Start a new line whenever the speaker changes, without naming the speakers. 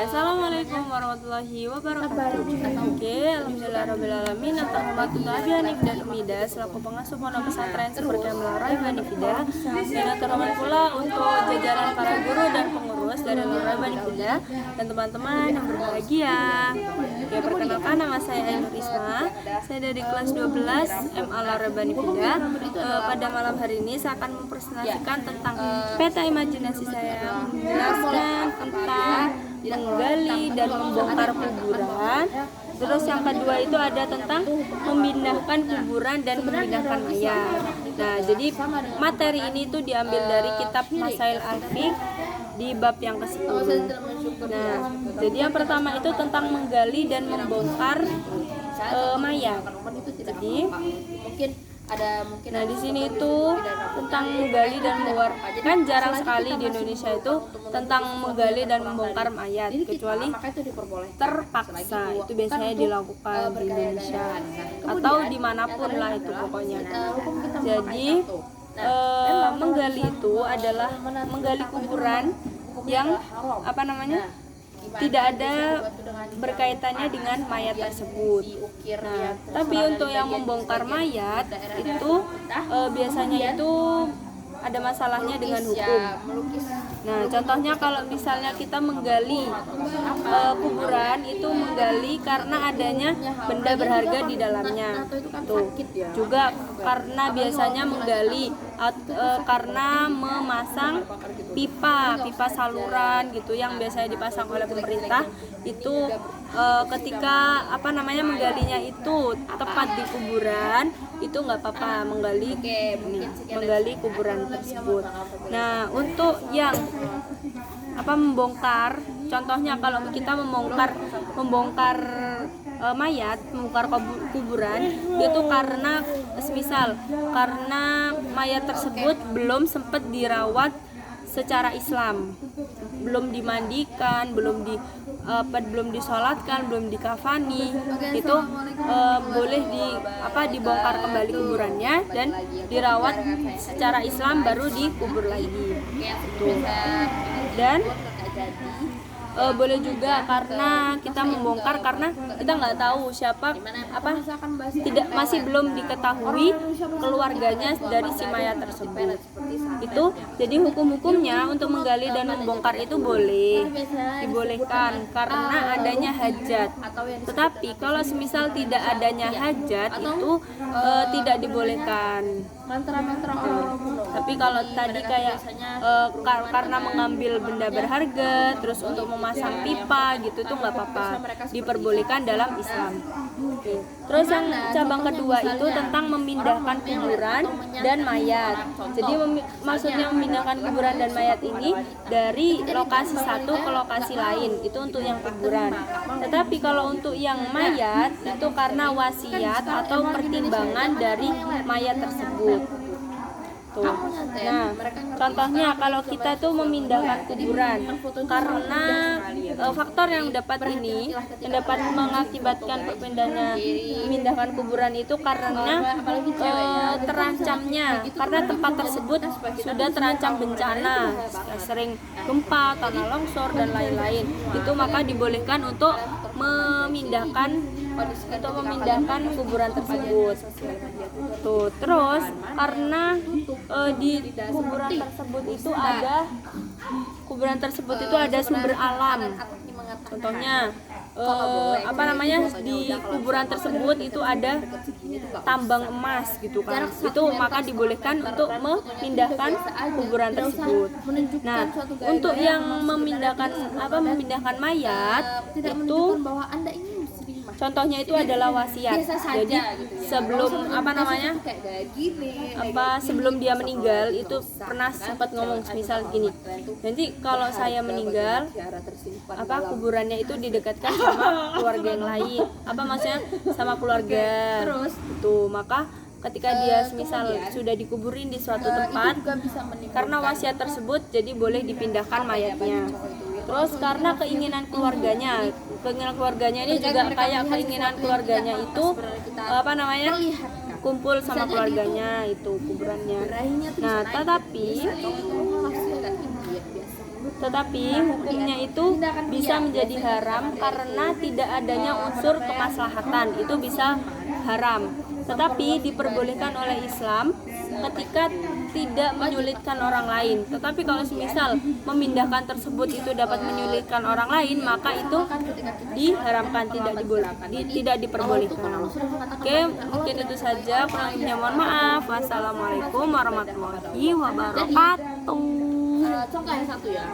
Assalamualaikum warahmatullahi wabarakatuh. Oke, alhamdulillahirobbilalamin. Atas dan Umida selaku pengasuh pondok pesantren seperti Melora Banifida dan terhormat pula untuk jajaran para guru dan pengurus dari Melora Banifida dan teman-teman yang berbahagia. Ya, perkenalkan nama saya Ainur Isma. Saya dari kelas 12 MA Melora Banifida. Pada malam hari ini saya akan mempresentasikan tentang peta imajinasi saya, menjelaskan tentang menggali dan membongkar kuburan. Terus yang kedua itu ada tentang memindahkan kuburan dan memindahkan mayat. Nah, jadi materi ini tuh diambil dari kitab Masail Al-Fiqh di bab yang ke-10. Nah, jadi yang pertama itu tentang menggali dan membongkar mayat. Jadi nah di sini itu tentang menggali dan membongkar, kan jarang sekali di Indonesia itu tentang menggali dan membongkar mayat, kecuali terpaksa. Itu biasanya dilakukan di Indonesia atau dimanapun lah itu pokoknya. Jadi menggali itu adalah menggali kuburan yang tidak ada berkaitannya dengan mayat tersebut. Nah, tapi untuk yang membongkar mayat itu biasanya itu ada masalahnya dengan hukum. Nah, contohnya kalau misalnya kita menggali kuburan, itu menggali karena adanya benda berharga di dalamnya. Tuh. Juga karena biasanya menggali karena memasang pipa saluran gitu yang biasanya dipasang oleh pemerintah. Itu ketika menggalinya itu tepat di kuburan, itu nggak apa-apa menggali kuburan tersebut. Nah, untuk yang membongkar, contohnya kalau kita membongkar mayat, membongkar kuburan, itu karena semisal karena mayat tersebut belum sempat dirawat secara Islam, belum dimandikan, belum disolatkan, belum dikafani, itu boleh dibongkar kembali kuburannya dan dirawat secara Islam baru dikubur lagi. Tuh. Dan boleh juga karena kita membongkar karena kita nggak tahu siapa masih belum diketahui keluarganya dari si mayat tersebut. Itu jadi hukum-hukumnya untuk menggali dan membongkar itu dibolehkan karena adanya hajat. Tetapi kalau semisal tidak adanya hajat itu tidak dibolehkan. Tapi kalau tadi kayak karena mengambil benda berharga, terus untuk memasang pipa gitu, itu nggak apa-apa, diperbolehkan dalam Islam. Terus yang cabang kedua itu tentang memindahkan kuburan dan mayat. Jadi maksudnya memindahkan kuburan dan mayat ini dari lokasi satu ke lokasi lain, itu untuk yang kuburan. Tetapi kalau untuk yang mayat itu karena wasiat atau pertimbangan dari mayat tersebut. Tuh. Nah, contohnya kalau kita tuh memindahkan kuburan karena faktor yang dapat mengakibatkan memindahkan kuburan itu karena terancamnya, karena tempat tersebut sudah terancam bencana, sering gempa, tanah longsor dan lain-lain. Itu maka dibolehkan untuk memindahkan kuburan tersebut. Tuh, terus karena di kuburan tersebut itu ada sumber alam. Contohnya di kuburan tersebut itu ada tambang emas gitu kan. Itu maka dibolehkan untuk memindahkan kuburan tersebut. Nah, untuk yang memindahkan mayat itu contohnya itu adalah wasiat. Jadi sebelum sebelum dia meninggal itu pernah sempat ngomong misal gini. Nanti kalau saya meninggal, kuburannya itu didekatkan sama keluarga yang lain. Sama keluarga. Tuh, maka ketika dia misal sudah dikuburin di suatu tempat, karena wasiat tersebut jadi boleh dipindahkan mayatnya. Terus karena keinginan keluarganya ini juga kayak keinginan keluarganya itu kumpul sama keluarganya itu kuburannya. Nah, tetapi hukumnya itu bisa menjadi haram karena tidak adanya unsur kemaslahatan, itu bisa haram. Tetapi diperbolehkan oleh Islam ketika tidak menyulitkan orang lain. Tetapi kalau semisal memindahkan tersebut itu dapat menyulitkan orang lain, maka itu diharamkan, tidak diperbolehkan. Oke, mungkin itu saja. Kurang lebihnya mohon maaf. Wassalamualaikum warahmatullahi wabarakatuh.
Contoh yang satu ya.